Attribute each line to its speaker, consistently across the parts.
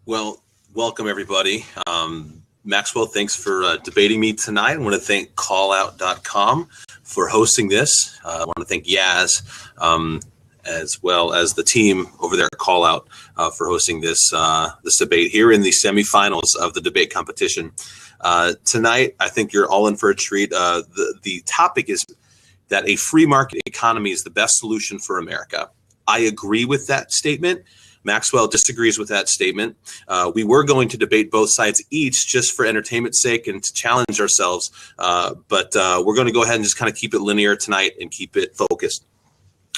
Speaker 1: Well, welcome everybody. Maxwell, thanks for debating me tonight. I want to thank QallOut.com for hosting this. I want to thank Yaz, as well as the team over there at QallOut for hosting this debate here in the semifinals of the debate competition. Tonight, I think you're all in for a treat. The topic is that a free market economy is the best solution for America. I agree with that statement. Maxwell disagrees with that statement. We were going to debate both sides each just for entertainment's sake and to challenge ourselves, but we're going to go ahead and just kind of keep it linear tonight and keep it focused.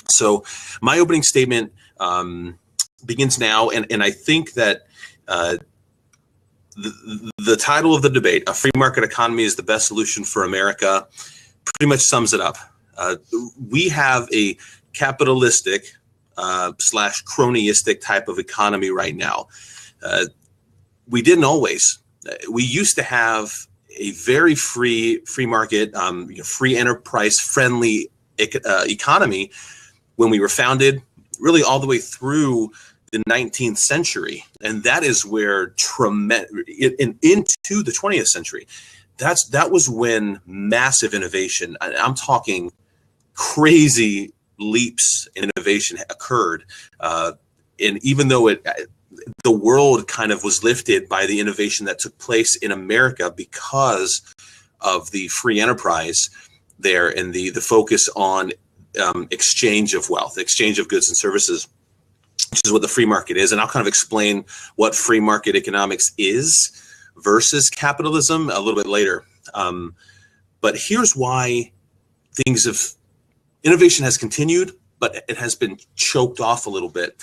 Speaker 1: So my opening statement begins now, and I think that the title of the debate, "A Free Market Economy is the Best Solution for America," pretty much sums it up. We have a capitalistic slash cronyistic type of economy right now. We didn't always. We used to have a very free market, free enterprise friendly economy when we were founded, really all the way through the 19th century, and that is where into the 20th century. That was when massive innovation. I'm talking crazy leaps in innovation occurred, and even though the world kind of was lifted by the innovation that took place in America because of the free enterprise there and the focus on exchange of wealth, exchange of goods and services, which is what the free market is. And I'll kind of explain what free market economics is versus capitalism a little bit later. But here's why innovation has continued, but it has been choked off a little bit.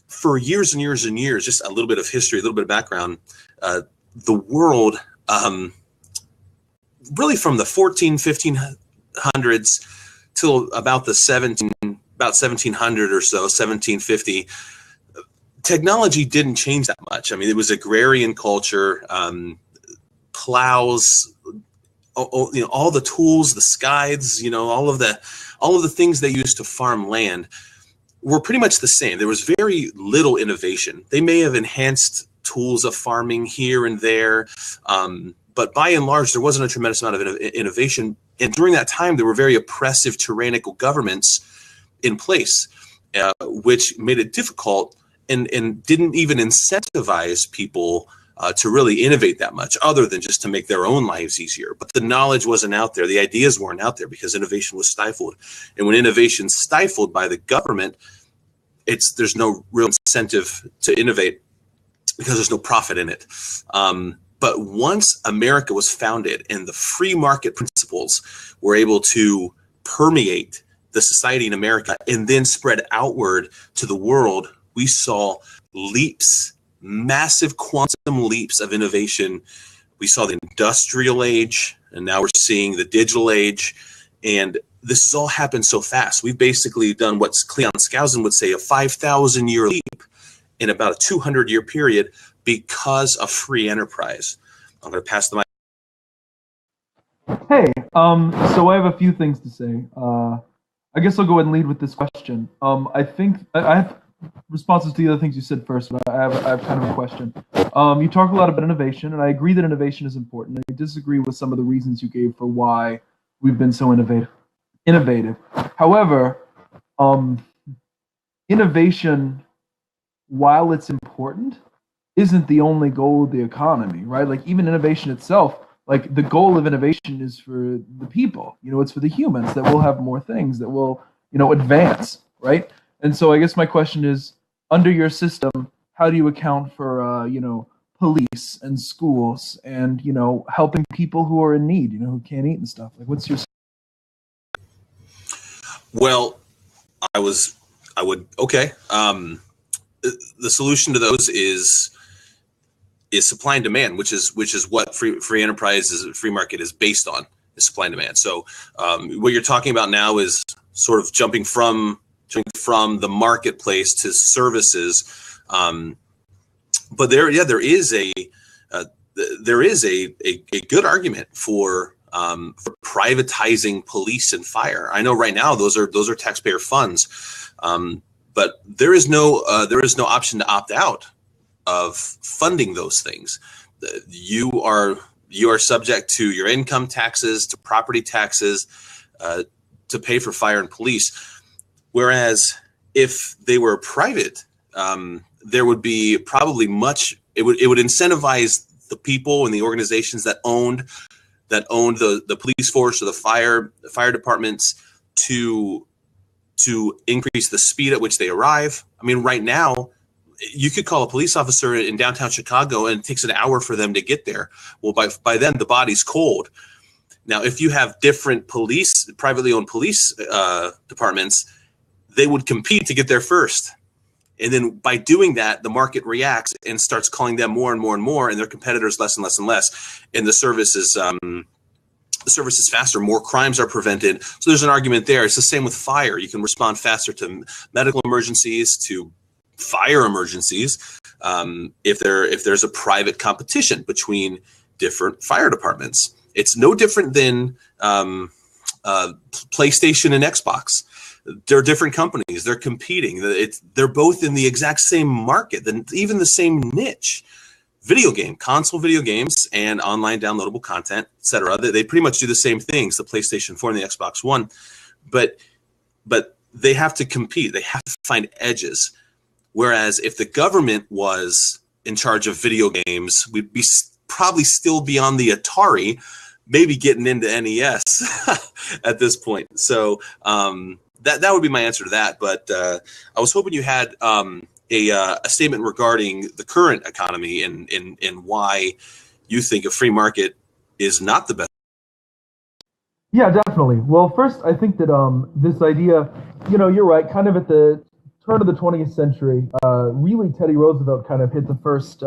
Speaker 1: For years and years and years, just a little bit of history, a little bit of background, the world, really from the 1500s till about 1700 or so, 1750, technology didn't change that much. I mean, it was agrarian culture, plows, all the tools, the scythes, all of the things they used to farm land were pretty much the same. There was very little innovation. They may have enhanced tools of farming here and there, but by and large, there wasn't a tremendous amount of innovation. And during that time, there were very oppressive, tyrannical governments in place, which made it difficult and didn't even incentivize people to really innovate that much, other than just to make their own lives easier. But the knowledge wasn't out there. The ideas weren't out there because innovation was stifled. And when innovation's stifled by the government, there's no real incentive to innovate because there's no profit in it. But once America was founded and the free market principles were able to permeate the society in America and then spread outward to the world, we saw leaps, massive quantum leaps of innovation. We saw the industrial age, and now we're seeing the digital age. And this has all happened so fast. We've basically done what Cleon Skousen would say, a 5,000-year leap in about a 200-year period because of free enterprise. I'm going to pass the mic.
Speaker 2: Hey, so I have a few things to say. I guess I'll go ahead and lead with this question. I think I have responses to the other things you said first, but I have kind of a question. You talk a lot about innovation, and I agree that innovation is important. I disagree with some of the reasons you gave for why we've been so innovative. However, innovation, while it's important, isn't the only goal of the economy, right? Like even innovation itself, like the goal of innovation is for the people, it's for the humans that will have more things that will, advance, right? And so I guess my question is, under your system, how do you account for, police and schools and, helping people who are in need, who can't eat and stuff? Like, what's your...
Speaker 1: Well, okay. The solution to those is supply and demand, which is what free enterprise free market is based on, is supply and demand. So what you're talking about now is sort of jumping from the marketplace to services, but there is a good argument for privatizing police and fire. I know right now those are taxpayer funds, but there is no option to opt out of funding those things. You are subject to your income taxes, to property taxes, to pay for fire and police. Whereas if they were private, there would be probably it would incentivize the people and the organizations that owned the police force or the fire departments to increase the speed at which they arrive. I mean, right now, you could call a police officer in downtown Chicago and it takes an hour for them to get there. Well, by then the body's cold. Now, if you have different privately owned police departments, they would compete to get there first. And then by doing that, the market reacts and starts calling them more and more and more, and their competitors less and less and less. And the service is faster. More crimes are prevented. So there's an argument there. It's the same with fire. You can respond faster to medical emergencies, to fire emergencies, if there's a private competition between different fire departments. It's no different than PlayStation and Xbox. They're different companies. They're competing. They're both in the exact same market, even the same niche. Console video games and online downloadable content, etc. They pretty much do the same things, the PlayStation 4 and the Xbox One, but they have to compete. They have to find edges. Whereas if the government was in charge of video games, we'd be probably still be on the Atari, maybe getting into NES at this point. So that would be my answer to that. But I was hoping you had a statement regarding the current economy and why you think a free market is not the best.
Speaker 2: Yeah, definitely. Well, first, I think that this idea, you're right, kind of at the turn of the 20th century, really Teddy Roosevelt kind of hit the first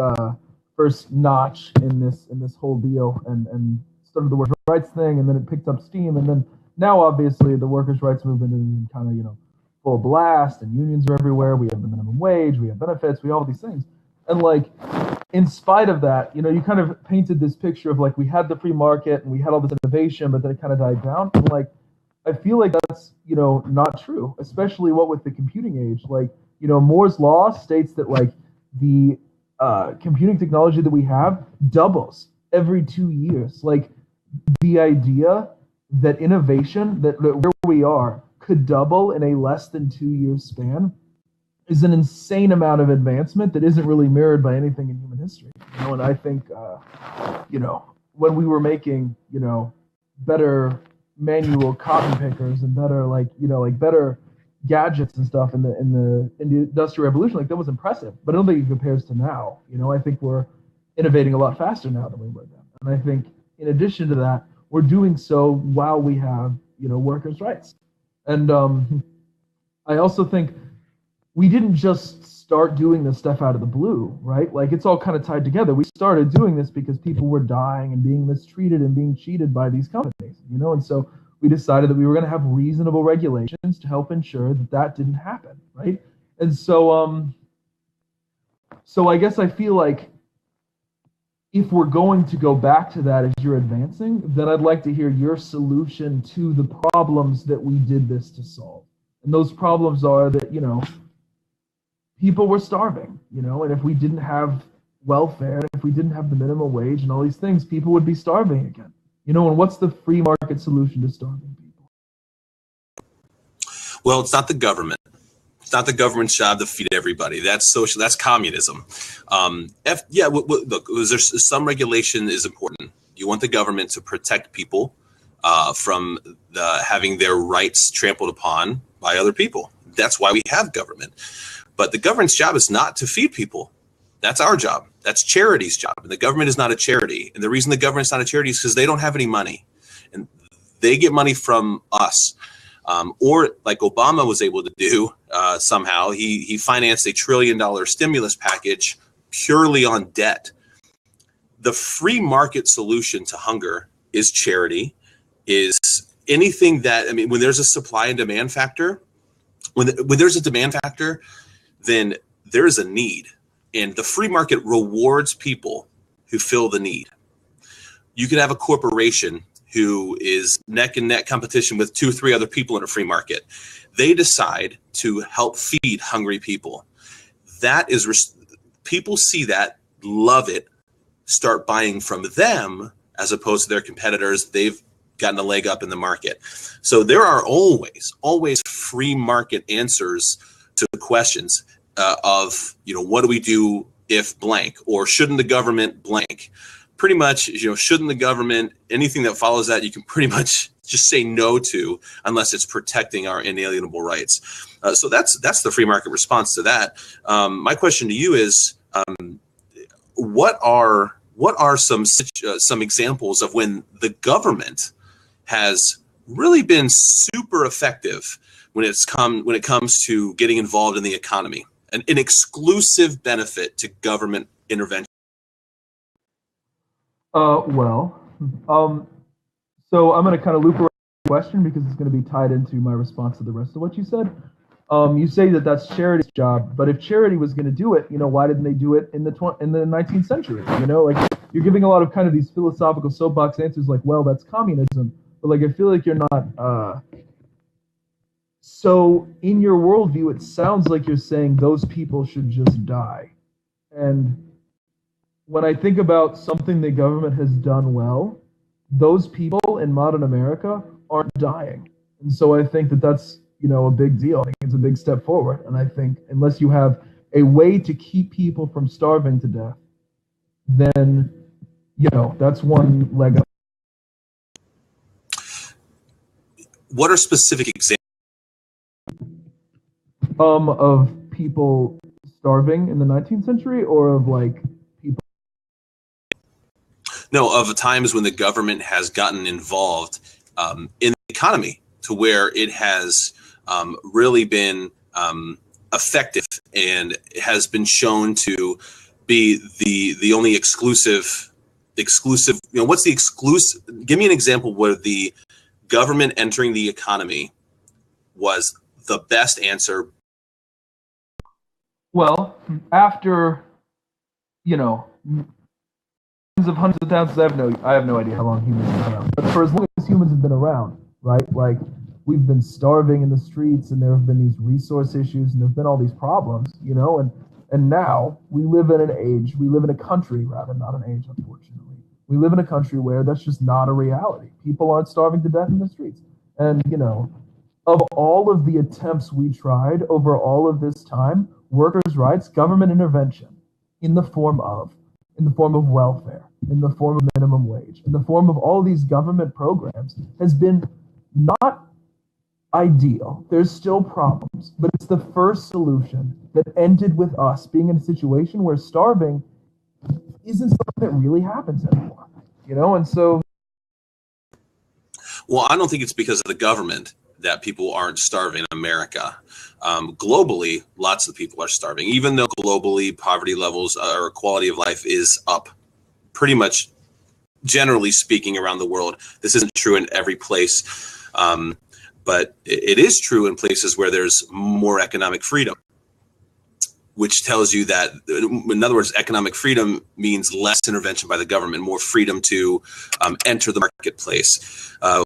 Speaker 2: notch in this whole deal and started the workers' rights thing, and then it picked up steam, and then now obviously the workers' rights movement is kind of full blast, and unions are everywhere. We have the minimum wage, we have benefits, we have all these things, and like in spite of that, you kind of painted this picture of like we had the free market and we had all this innovation, but then it kind of died down, and like I feel like that's, not true, especially what with the computing age. Like, Moore's law states that like the computing technology that we have doubles every 2 years. Like the idea that innovation, that where we are, could double in a less than 2 year span is an insane amount of advancement that isn't really mirrored by anything in human history. And I think, when we were making, better manual cotton pickers and better better gadgets and stuff in the Industrial Revolution, like that was impressive, but I don't think it compares to now. I think we're innovating a lot faster now than we were then, and I think in addition to that, we're doing so while we have workers' rights. And I also think we didn't just start doing this stuff out of the blue, right? Like it's all kind of tied together. We started doing this because people were dying and being mistreated and being cheated by these companies, and so we decided that we were going to have reasonable regulations to help ensure that that didn't happen, right? And so so I guess I feel like if we're going to go back to that as you're advancing, then I'd like to hear your solution to the problems that we did this to solve. And those problems are that, people were starving, and if we didn't have welfare, if we didn't have the minimum wage and all these things, people would be starving again. And what's the free market solution to starving people?
Speaker 1: Well, it's not the government. It's not the government's job to feed everybody. That's social. That's communism. Look, there's some regulation is important. You want the government to protect people from having their rights trampled upon by other people. That's why we have government. But the government's job is not to feed people. That's our job. That's charity's job. And the government is not a charity. And the reason the government's not a charity is because they don't have any money. And they get money from us. Or like Obama was able to do somehow. He financed $1 trillion stimulus package purely on debt. The free market solution to hunger is charity, is anything that, when there's a supply and demand factor, when there's a demand factor, then there is a need. And the free market rewards people who fill the need. You can have a corporation who is neck and neck competition with 2 or 3 other people in a free market. They decide to help feed hungry people. That is people see that, love it, start buying from them as opposed to their competitors. They've gotten a leg up in the market. So there are always free market answers to the questions of, what do we do if blank, or shouldn't the government blank? Pretty much, shouldn't the government, anything that follows that, you can pretty much just say no to, unless it's protecting our inalienable rights. So that's the free market response to that. My question to you is, what are some examples of when the government has really been super effective when it comes to getting involved in the economy, an exclusive benefit to government intervention?
Speaker 2: So I'm going to kind of loop around the question because it's going to be tied into my response to the rest of what you said. You say that that's charity's job, but if charity was going to do it, why didn't they do it in the 19th century? Like, you're giving a lot of kind of these philosophical soapbox answers, like, well, that's communism, but like, I feel like you're not. So in your worldview, it sounds like you're saying those people should just die. And when I think about something the government has done well, those people in modern America aren't dying. And so I think that that's, a big deal. I think it's a big step forward. And I think unless you have a way to keep people from starving to death, then, that's one leg up.
Speaker 1: What are specific examples
Speaker 2: of people starving in the 19th century, or of like people?
Speaker 1: No, of times when the government has gotten involved in the economy to where it has really been effective and has been shown to be the only exclusive. What's the exclusive? Give me an example where the government entering the economy was the best answer.
Speaker 2: Well, after, hundreds of thousands, I have no idea how long humans have been around. But for as long as humans have been around, right? Like, we've been starving in the streets, and there have been these resource issues, and there have been all these problems, and now we live in a country, rather, not an age, unfortunately. We live in a country where that's just not a reality. People aren't starving to death in the streets. And, of all of the attempts we tried over all of this time, workers' rights, government intervention in the form of welfare, in the form of minimum wage, in the form of all these government programs has been not ideal. There's still problems, but it's the first solution that ended with us being in a situation where starving isn't something that really happens anymore, and so.
Speaker 1: Well, I don't think it's because of the government that people aren't starving in America. Globally, lots of people are starving, even though globally poverty levels or quality of life is up pretty much, generally speaking, around the world. This isn't true in every place, but it is true in places where there's more economic freedom, which tells you that, in other words, economic freedom means less intervention by the government, more freedom to enter the marketplace. A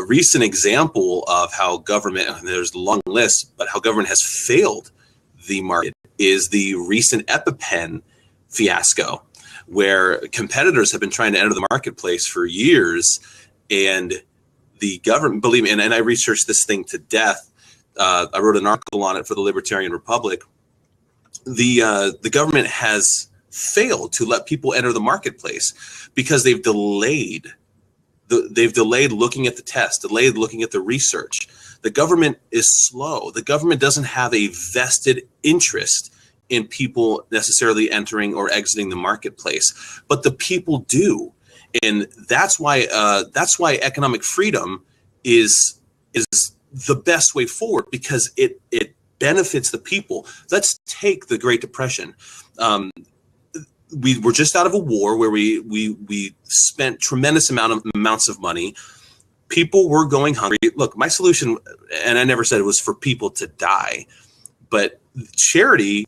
Speaker 1: recent example of how government, and there's a long list, but how government has failed the market is the recent EpiPen fiasco, where competitors have been trying to enter the marketplace for years, and the government, believe me, and I researched this thing to death. I wrote an article on it for the Libertarian Republic. The government has failed to let people enter the marketplace because they've delayed looking at the test, delayed looking at the research. The government is slow. The government doesn't have a vested interest in people necessarily entering or exiting the marketplace, but the people do, and that's why economic freedom is the best way forward, because it benefits the people. Let's take the Great Depression. We were just out of a war where we spent tremendous amounts of money. People were going hungry. Look, my solution, and I never said it was for people to die, but charity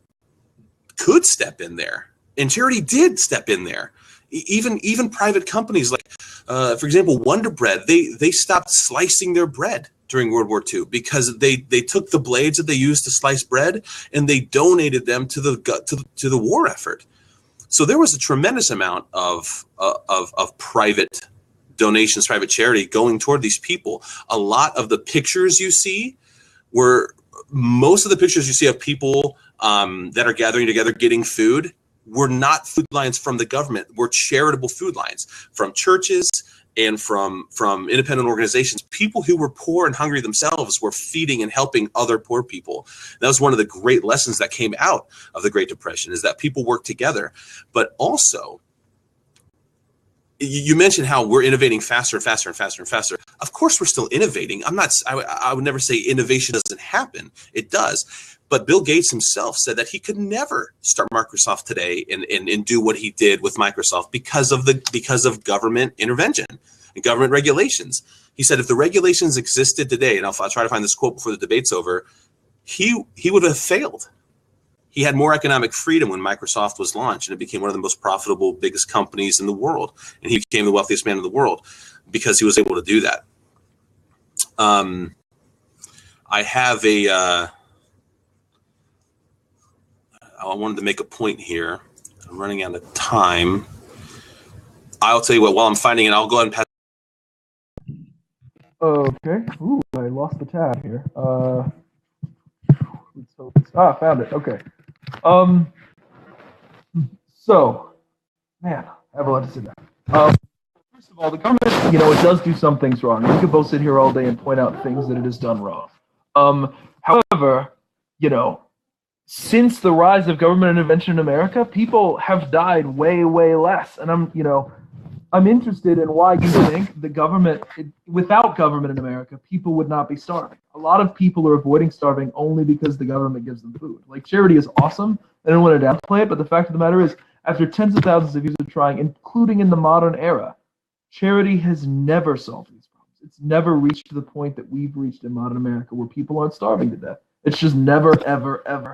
Speaker 1: could step in there, and charity did step in there. Even private companies like, for example, Wonder Bread, they stopped slicing their bread. during World War II because they took the blades that they used to slice bread and they donated them to the war effort. So there was a tremendous amount of private donations, private charity going toward these people. A lot of the pictures you see most of the pictures you see of people that are gathering together getting food were not food lines from the government, were charitable food lines from churches and from independent organizations. People who were poor and hungry themselves were feeding and helping other poor people. That was one of the great lessons that came out of the Great Depression, is that people work together. But also, you mentioned how we're innovating faster and faster and faster and faster. Of course, we're still innovating. I would never say innovation doesn't happen. It does. But Bill Gates himself said that he could never start Microsoft today and do what he did with Microsoft because of government intervention and government regulations. He said if the regulations existed today, and I'll try to find this quote before the debate's over, he would have failed. He had more economic freedom when Microsoft was launched, and it became one of the most profitable, biggest companies in the world. And he became the wealthiest man in the world because he was able to do that. I have I wanted to make a point here. I'm running out of time. I'll tell you what, while I'm finding it, I'll go ahead and pass.
Speaker 2: Okay. Ooh, I lost the tab here. Found it. Okay. So, man, I have a lot to say that. First of all, the government, it does do some things wrong. We could both sit here all day and point out things that it has done wrong. However, since the rise of government intervention in America, people have died way, way less. And I'm interested in why you think the government, without government in America, people would not be starving. A lot of people are avoiding starving only because the government gives them food. Like, charity is awesome. I don't want to downplay it, but the fact of the matter is, after tens of thousands of years of trying, including in the modern era, charity has never solved these problems. It's never reached the point that we've reached in modern America where people aren't starving to death. It's just never, ever, ever,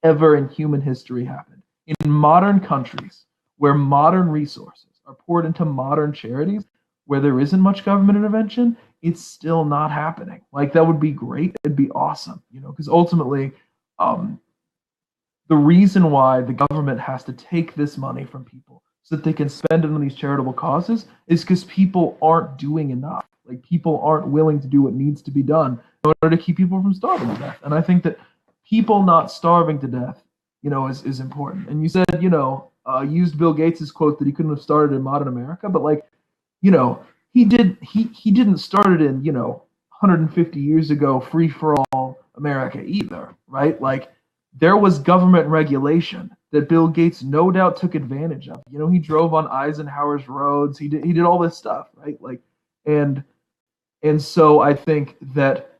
Speaker 2: ever in human history happened. In modern countries where modern resources are poured into modern charities, where there isn't much government intervention, it's still not happening. Like, that would be great. It'd be awesome, because ultimately, the reason why the government has to take this money from people so that they can spend it on these charitable causes is because people aren't doing enough. Like, people aren't willing to do what needs to be done in order to keep people from starving to death. And I think that people not starving to death, is important. And you said, used Bill Gates's quote that he couldn't have started in modern America, but he didn't start it in 150 years ago, free for all America either, right? Like, there was government regulation that Bill Gates no doubt took advantage of. He drove on Eisenhower's roads. He did all this stuff, right? Like, and so I think that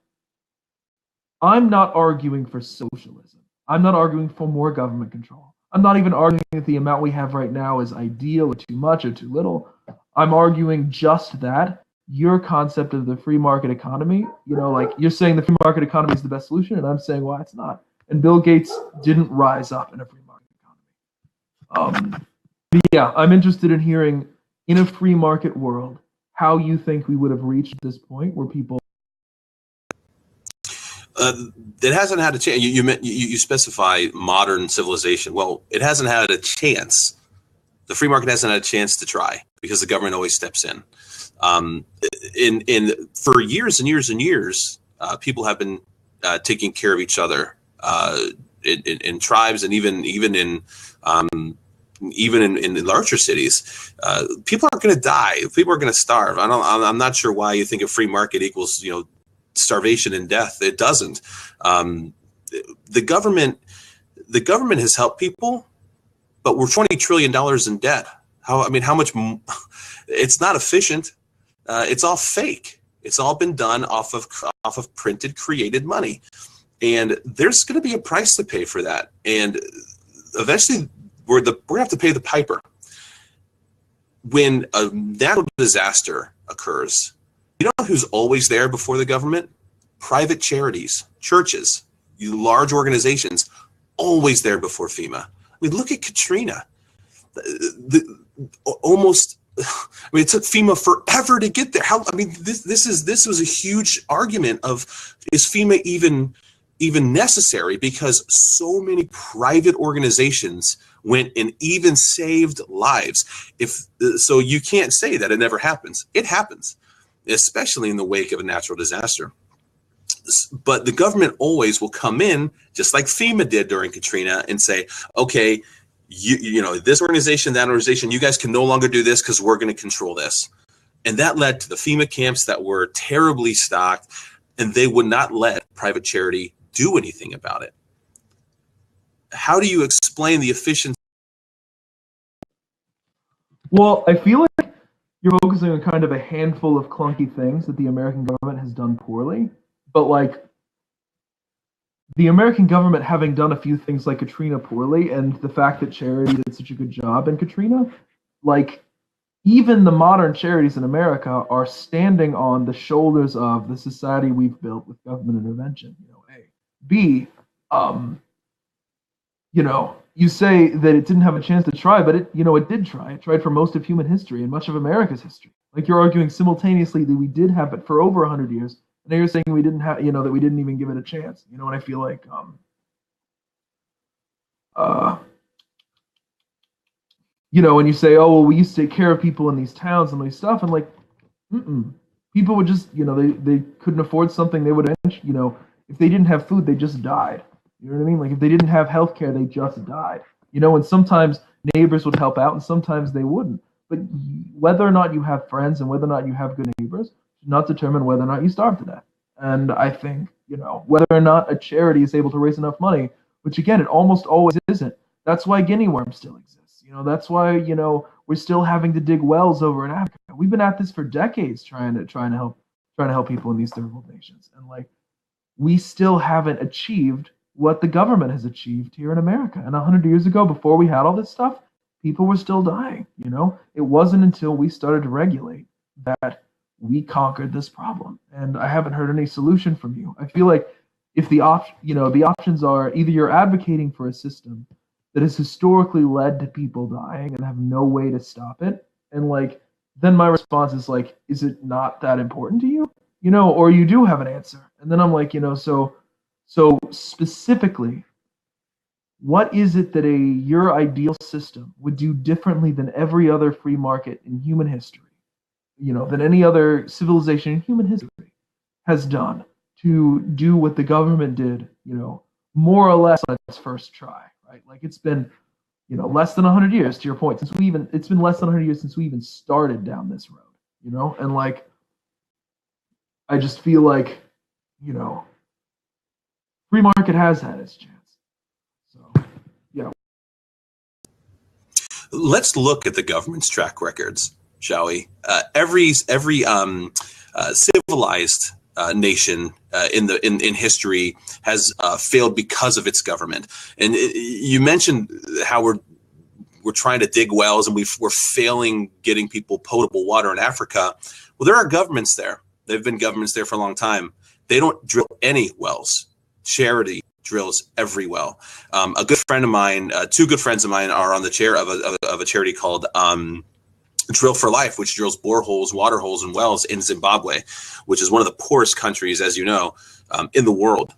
Speaker 2: I'm not arguing for socialism. I'm not arguing for more government control. I'm not even arguing that the amount we have right now is ideal or too much or too little. I'm arguing just that your concept of the free market economy, you're saying the free market economy is the best solution, and I'm saying why it's not. And Bill Gates didn't rise up in a free market economy. But yeah, I'm interested in hearing, in a free market world, how you think we would have reached this point where people.
Speaker 1: It hasn't had a chance. You specify modern civilization. Well, it hasn't had a chance. The free market hasn't had a chance to try because the government always steps in. For years and years and years, people have been taking care of each other in tribes, and even in larger cities. People aren't going to die. People are going to starve. I'm not sure why you think a free market equals starvation and death. It doesn't. The government has helped people, but we're $20 trillion in debt. How much? It's not efficient. It's all fake. It's all been done off of printed, created money, and there's going to be a price to pay for that. And eventually, we're going to have to pay the piper. When a natural disaster occurs, you know who's always there before the government? Private charities, churches, large organizations, always there before FEMA. I mean, look at Katrina. Almost I mean, it took FEMA forever to get there. I mean, this was a huge argument of, is FEMA even necessary, because so many private organizations went and even saved lives. So you can't say that it never happens. It happens, especially in the wake of a natural disaster. But the government always will come in, just like FEMA did during Katrina, and say, okay, you know, this organization, that organization, you guys can no longer do this because we're going to control this. And that led to the FEMA camps that were terribly stocked, and they would not let private charity do anything about it. How do you explain the efficiency?
Speaker 2: Well, I feel like you're focusing on kind of a handful of clunky things that the American government has done poorly, but like the American government having done a few things like Katrina poorly, and the fact that charity did such a good job in Katrina, like even the modern charities in America are standing on the shoulders of the society we've built with government intervention. You know, A, B, you know, you say that it didn't have a chance to try, but it did try. It tried for most of human history and much of America's history. Like you're arguing simultaneously that we did have it for over 100 years. And now you're saying we didn't have, that we didn't even give it a chance. And I feel like, when you say, oh, well, we used to take care of people in these towns and these stuff, and like, people would just, they couldn't afford something, they would, if they didn't have food, they just died. You know what I mean? Like if they didn't have healthcare, they just died. And sometimes neighbors would help out and sometimes they wouldn't. But whether or not you have friends and whether or not you have good neighbors should not determine whether or not you starve to death. And I think, whether or not a charity is able to raise enough money, which again, it almost always isn't. That's why guinea worms still exist. That's why, we're still having to dig wells over in Africa. We've been at this for decades trying to help people in these third world nations. And like, we still haven't achieved what the government has achieved here in America. And 100 years ago, before we had all this stuff, people were still dying. It wasn't until we started to regulate that we conquered this problem. And I haven't heard any solution from you. I feel like if the options are either you're advocating for a system that has historically led to people dying and have no way to stop it, and like, then my response is like, is it not that important to you? Or you do have an answer. And then I'm like, so specifically, what is it that your ideal system would do differently than every other free market in human history, than any other civilization in human history has done to do what the government did, more or less on its first try, right? Like it's been, less than 100 years, to your point, it's been less than 100 years since we even started down this road, and like, I just feel like, free market has had its chance. So, yeah.
Speaker 1: Let's look at the government's track records, shall we? Every civilized nation in history has failed because of its government. And you mentioned how we're trying to dig wells and we're failing getting people potable water in Africa. Well, there are governments there. There have been governments there for a long time. They don't drill any wells. Charity drills every well. A good friend of mine, two good friends of mine, are on the chair of a charity called Drill for Life, which drills boreholes, water holes, and wells in Zimbabwe, which is one of the poorest countries, as you know, in the world,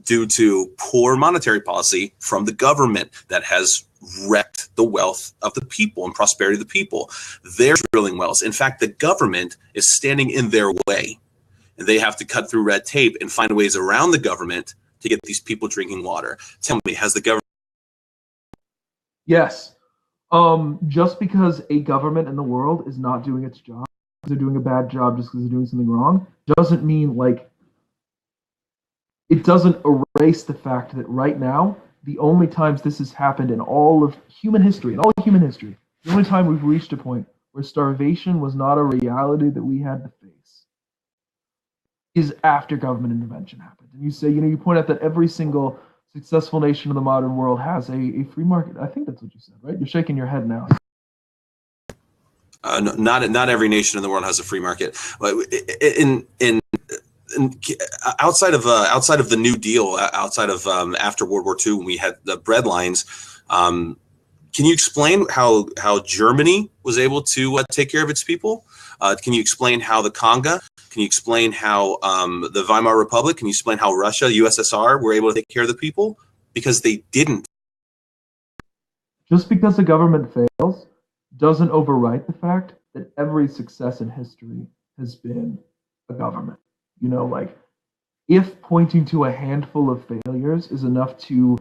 Speaker 1: due to poor monetary policy from the government that has wrecked the wealth of the people and prosperity of the people. They're drilling wells. In fact, the government is standing in their way. And they have to cut through red tape and find ways around the government to get these people drinking water. Tell me, has the government?
Speaker 2: Yes. Just because a government in the world is not doing its job, they're doing a bad job just because they're doing something wrong, doesn't mean like it doesn't erase the fact that right now, the only times this has happened in all of human history, the only time we've reached a point where starvation was not a reality that we had to face is after government intervention happened. And you say, you point out that every single successful nation in the modern world has a free market. I think that's what you said, right? You're shaking your head now.
Speaker 1: No, not every nation in the world has a free market. In outside of the New Deal, outside of after World War II, when we had the bread lines, Can you explain how Germany was able to take care of its people? Can you explain how the Conga? Can you explain how the Weimar Republic? Can you explain how Russia, USSR, were able to take care of the people? Because they didn't.
Speaker 2: Just because a government fails doesn't overwrite the fact that every success in history has been a government. You know, like if pointing to a handful of failures is enough to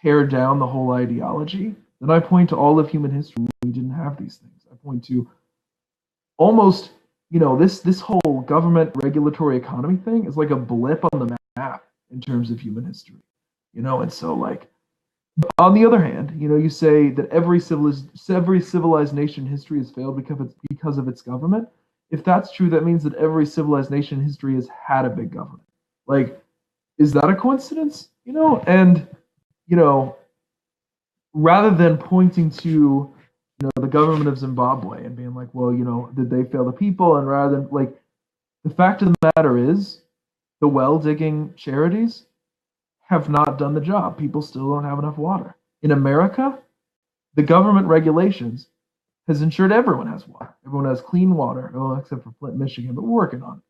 Speaker 2: tear down the whole ideology, then I point to all of human history. We didn't have these things. I point to almost, you know, this whole government regulatory economy thing is like a blip on the map in terms of human history. You know, and so like on the other hand, you know, you say that every civilized nation in history has failed because of its government. If that's true, that means that every civilized nation in history has had a big government. Like, is that a coincidence? You know, and you know, rather than pointing to the government of Zimbabwe and being like, well, you know, did they fail the people? And rather than like, the fact of the matter is, the well digging charities have not done the job. People still don't have enough water. In America, the government regulations has ensured everyone has water. Everyone has clean water, well, except for Flint, Michigan, but we're working on it.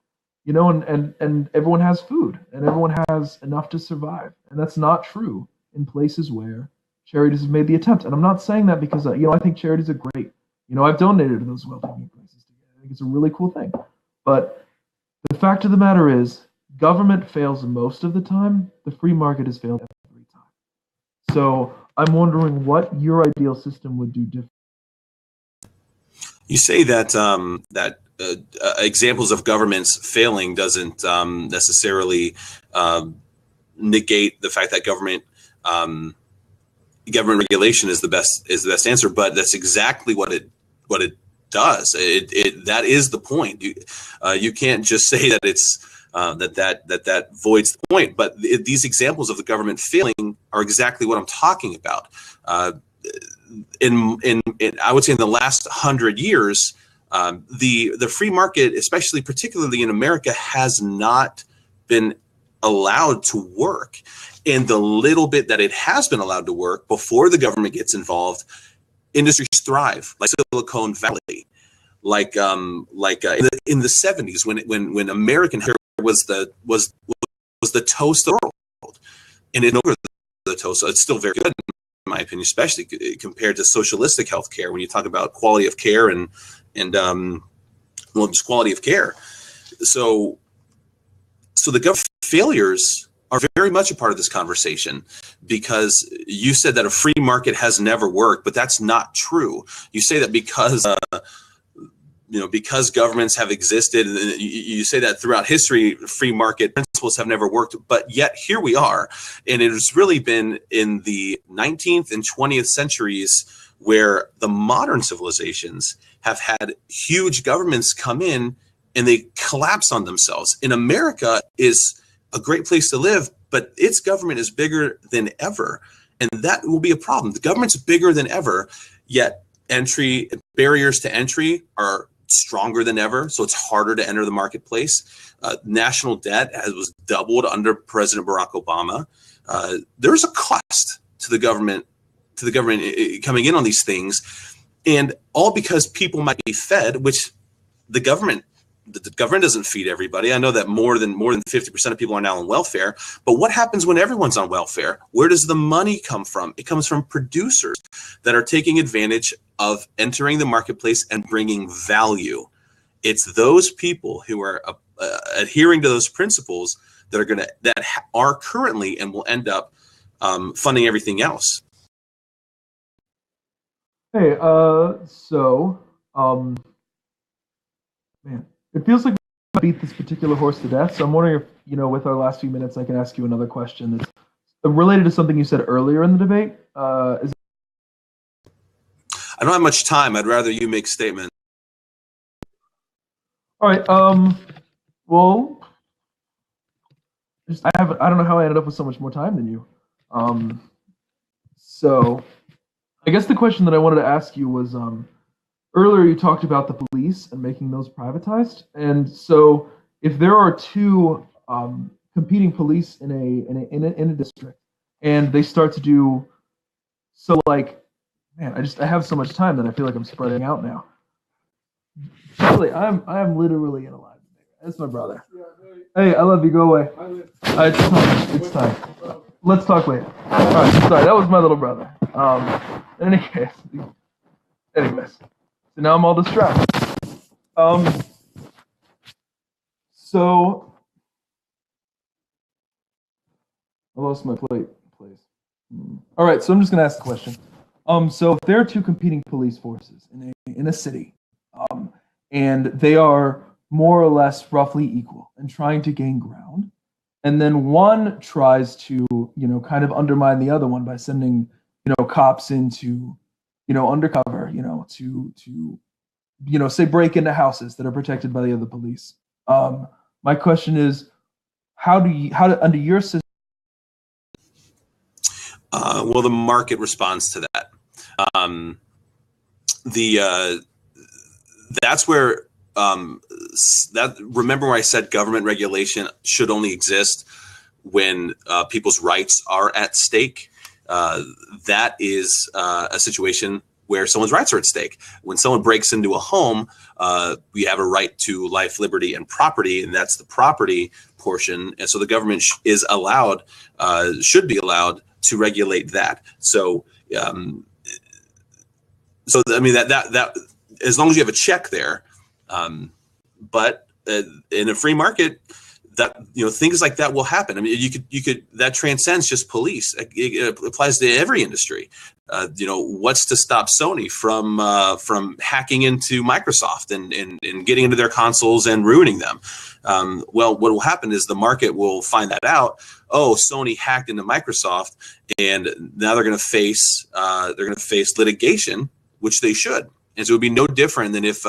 Speaker 2: You know, and everyone has food and everyone has enough to survive. And that's not true in places where charities have made the attempt. And I'm not saying that because, I think charities are great. You know, I've donated to those well-being places. I think it's a really cool thing. But the fact of the matter is, government fails most of the time. The free market has failed every time. So I'm wondering what your ideal system would do differently.
Speaker 1: You say that examples of governments failing doesn't necessarily negate the fact that government regulation is the best answer, but that's exactly what it does. That is the point. You can't just say that it's that voids the point. But these examples of the government failing are exactly what I'm talking about. In I would say in the last 100 years, the free market, particularly in America, has not been allowed to work. And the little bit that it has been allowed to work before the government gets involved, industries thrive, like Silicon Valley, like in the 70s when American hair was the toast of the world, and it over the toast. So it's still very good in my opinion, especially compared to socialistic healthcare. When you talk about quality of care and just quality of care, so the government failures are very much a part of this conversation, because you said that a free market has never worked, but that's not true. You say that because governments have existed, and you say that throughout history, free market principles have never worked, but yet here we are. And it has really been in the 19th and 20th centuries where the modern civilizations have had huge governments come in and they collapse on themselves. In America is a great place to live, but its government is bigger than ever. And that will be a problem. The government's bigger than ever, yet barriers to entry are stronger than ever. So it's harder to enter the marketplace. National debt was doubled under President Barack Obama. There's a cost to the government coming in on these things, and all because people might be fed, which the government doesn't feed everybody. I know that more than 50% of people are now on welfare, but what happens when everyone's on welfare? Where does the money come from? It comes from producers that are taking advantage of entering the marketplace and bringing value. It's those people who are adhering to those principles that are currently and will end up funding everything else.
Speaker 2: Hey, man, it feels like we beat this particular horse to death. So I'm wondering if, with our last few minutes, I can ask you another question that's related to something you said earlier in the debate.
Speaker 1: I don't have much time. I'd rather you make statements.
Speaker 2: All right. Well, I don't know how I ended up with so much more time than you. So I guess the question that I wanted to ask you was, earlier you talked about the police and making those privatized. And so if there are two competing police in a district, and they start to do, so like Man, I have so much time that I feel like I'm spreading out now. Really, I'm literally in a live debate. That's my brother. Hey, I love you. Go away. It's time. It's time. Let's talk later. All right. Sorry, that was my little brother. In any case, anyways, so now I'm all distracted. So I lost my place. All right, so I'm just gonna ask the question. So if there are two competing police forces in a city, and they are more or less roughly equal and trying to gain ground, and then one tries to, kind of undermine the other one by sending, cops into, undercover, to say break into houses that are protected by the other police. My question is, how under your system?
Speaker 1: Well, the market responds to that. That's where remember where I said government regulation should only exist when people's rights are at stake. That is a situation where someone's rights are at stake. When someone breaks into a home, we have a right to life, liberty, and property, and that's the property portion. And so the government is allowed, should be allowed to regulate that. So, I mean that as long as you have a check there, but in a free market, that things like that will happen. I mean, you could that transcends just police. It applies to every industry. What's to stop Sony from hacking into Microsoft and getting into their consoles and ruining them? Well, what will happen is the market will find that out. Oh, Sony hacked into Microsoft, and now they're going to face litigation, which they should. And so it would be no different than if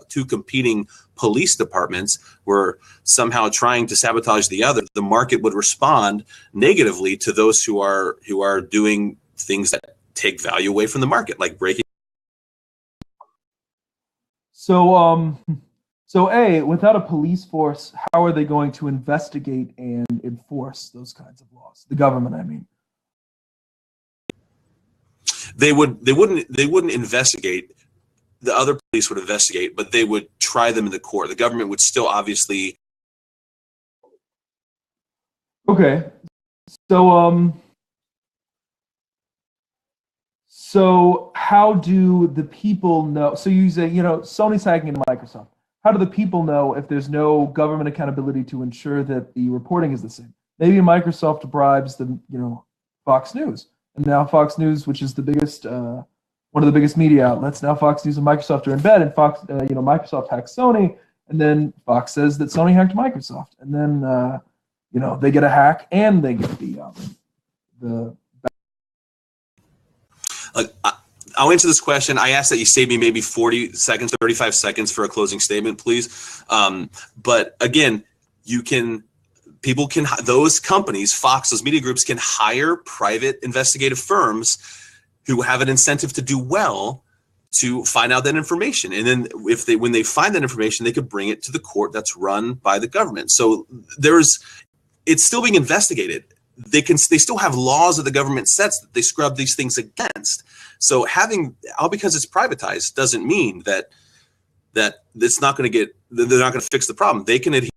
Speaker 1: two competing police departments were somehow trying to sabotage the other. The market would respond negatively to those who are doing things that take value away from the market, like breaking.
Speaker 2: So, without a police force, how are they going to investigate and enforce those kinds of laws? The government, I mean.
Speaker 1: They wouldn't investigate. The other police would investigate, but they would try them in the court. The government would still obviously.
Speaker 2: Okay, so how do the people know? So you say, Sony's hacking into Microsoft. How do the people know if there's no government accountability to ensure that the reporting is the same? Maybe Microsoft bribes the, Fox News. And now Fox News, which is the biggest, one of the biggest media outlets, now Fox News and Microsoft are in bed, and Microsoft hacks Sony, and then Fox says that Sony hacked Microsoft, and then they get a hack and they get the.
Speaker 1: I'll answer this question. I ask that you save me maybe 40 seconds, 35 seconds for a closing statement, please. But again, those companies, Fox, those media groups can hire private investigative firms who have an incentive to do well to find out that information. And then when they find that information, they could bring it to the court that's run by the government. So it's still being investigated. They still have laws that the government sets that they scrub these things against. So all because it's privatized doesn't mean that it's not going to they're not going to fix the problem. They can adhere.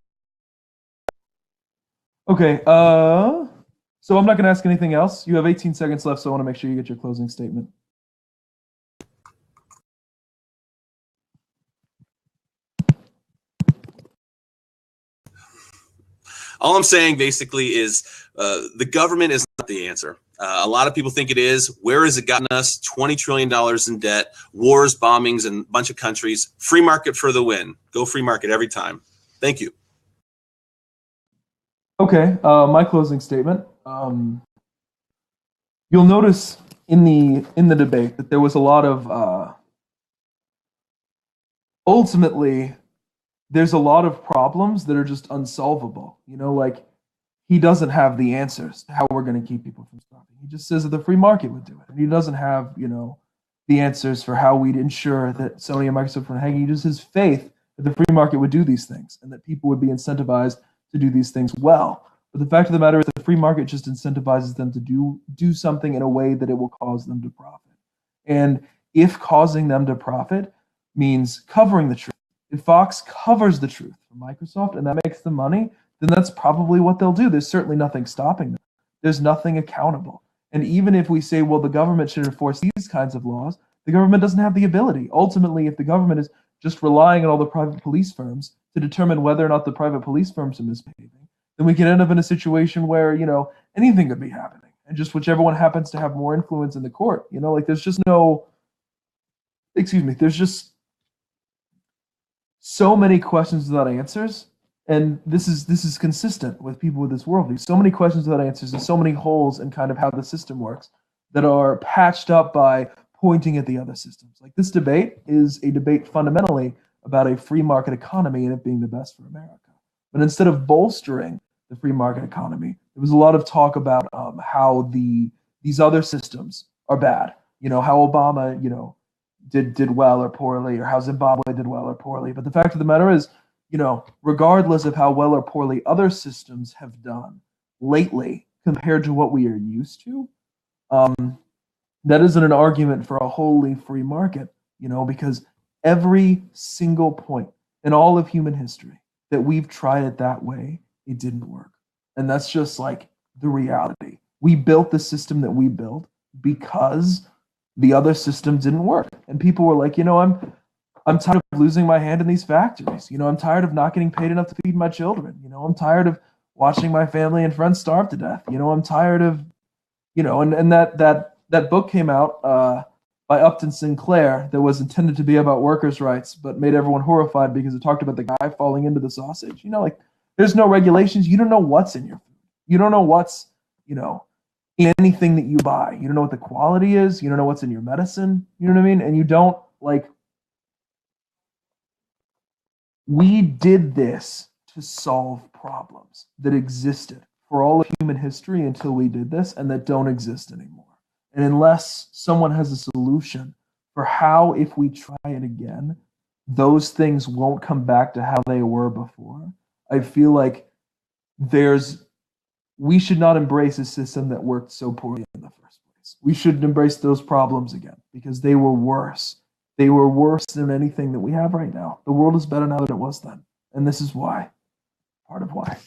Speaker 2: Okay, so I'm not going to ask anything else. You have 18 seconds left, so I want to make sure you get your closing statement.
Speaker 1: All I'm saying basically is the government is not the answer. A lot of people think it is. Where has it gotten us? $20 trillion in debt, wars, bombings in a bunch of countries. Free market for the win. Go free market every time. Thank you.
Speaker 2: Okay, my closing statement. You'll notice in the debate that there was a lot of ultimately there's a lot of problems that are just unsolvable. Like he doesn't have the answers to how we're going to keep people from stopping. He just says that the free market would do it. And he doesn't have, the answers for how we'd ensure that Sony and Microsoft were hanging. He just has faith that the free market would do these things and that people would be incentivized to do these things well. But the fact of the matter is the free market just incentivizes them to do something in a way that it will cause them to profit. And if causing them to profit means covering the truth, if Fox covers the truth for Microsoft and that makes them money, then that's probably what they'll do. There's certainly nothing stopping them. There's nothing accountable. And even if we say, well, the government should enforce these kinds of laws, the government doesn't have the ability. Ultimately, if the government is just relying on all the private police firms to determine whether or not the private police firms are misbehaving, then we can end up in a situation where, anything could be happening. And just whichever one happens to have more influence in the court, there's just there's just so many questions without answers. And this is consistent with people with this worldview. So many questions without answers and so many holes in kind of how the system works that are patched up by pointing at the other systems. Like this debate is a debate fundamentally about a free market economy and it being the best for America. But instead of bolstering the free market economy, there was a lot of talk about how these other systems are bad. How Obama, did well or poorly, or how Zimbabwe did well or poorly. But the fact of the matter is, regardless of how well or poorly other systems have done lately compared to what we are used to, that isn't an argument for a wholly free market, because every single point in all of human history that we've tried it that way, it didn't work. And that's just like the reality. We built the system that we built because the other system didn't work. And people were like, I'm tired of losing my hand in these factories. I'm tired of not getting paid enough to feed my children. I'm tired of watching my family and friends starve to death. I'm tired of, and that book came out by Upton Sinclair that was intended to be about workers' rights, but made everyone horrified because it talked about the guy falling into the sausage. There's no regulations. You don't know what's in your food. You don't know what's, in anything that you buy. You don't know what the quality is. You don't know what's in your medicine. You know what I mean? And you don't we did this to solve problems that existed for all of human history until we did this and that don't exist anymore. And unless someone has a solution for how, if we try it again, those things won't come back to how they were before, I feel like we should not embrace a system that worked so poorly in the first place. We shouldn't embrace those problems again because they were worse. They were worse than anything that we have right now. The world is better now than it was then. And this is why. Part of why.